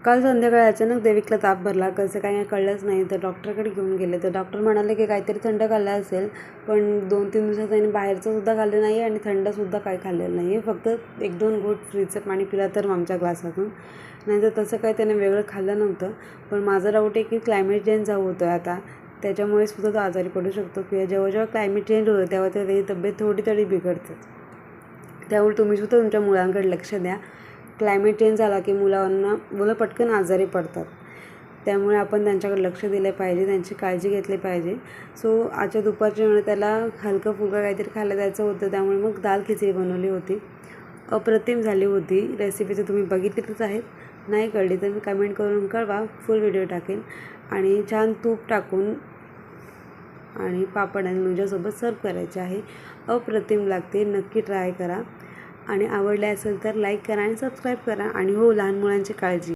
काल संध्याकाळी अचानक देविकला ताप भरला. कसं काही कळलंच नाही. तर डॉक्टरकडे घेऊन गेले. तर डॉक्टर म्हणाले की काहीतरी थंड खाल्लं असेल, पण 2-3 दिवसात त्यांनी बाहेरचंसुद्धा खाल्लं नाही आणि थंडसुद्धा काही खाल्लेलं नाही आहे. फक्त 1-2 घोट फ्रीजचं पाणी पिलं तर आमच्या ग्लासातून, नाहीतर तसं काही त्याने वेगळं खाल्लं नव्हतं. पण माझा डाऊट आहे की क्लायमेट चेंज होतो आहे आता, त्याच्यामुळे सुद्धा तो आजारी पडू शकतो किंवा जेव्हा क्लायमेट चेंज होतं तेव्हा त्याची तब्येत थोडी तरी बिघडते. त्यामुळे तुम्हीसुद्धा तुमच्या मुलांकडे लक्ष द्या. क्लायमेट चेंज झाला की मुलं पटकन आजारी पडतात. त्यामुळे आपण त्यांच्याकडे लक्ष दिलं पाहिजे, त्यांची काळजी घेतली पाहिजे. सो आजच्या दुपारच्या वेळेला त्याला हलकं-फुलकं काहीतरी खायला द्यायचं होतं. त्यामुळे मग दाल खिचडी बनवली होती. अप्रतिम झाली होती. रेसिपी तर तुम्ही बघितलीच आहेत. नाही कळली तर मी कमेंट करून कळवा, फुल व्हिडिओ टाकेन. आणि छान तूप टाकून आणि पापड आणि लोणच्यासोबत सर्व करायचे आहे. अप्रतिम लागते. नक्की ट्राय करा आणि आवडले असेल तर लाईक करा आणि सबस्क्राईब करा. आणि हो, लहान मुलांची काळजी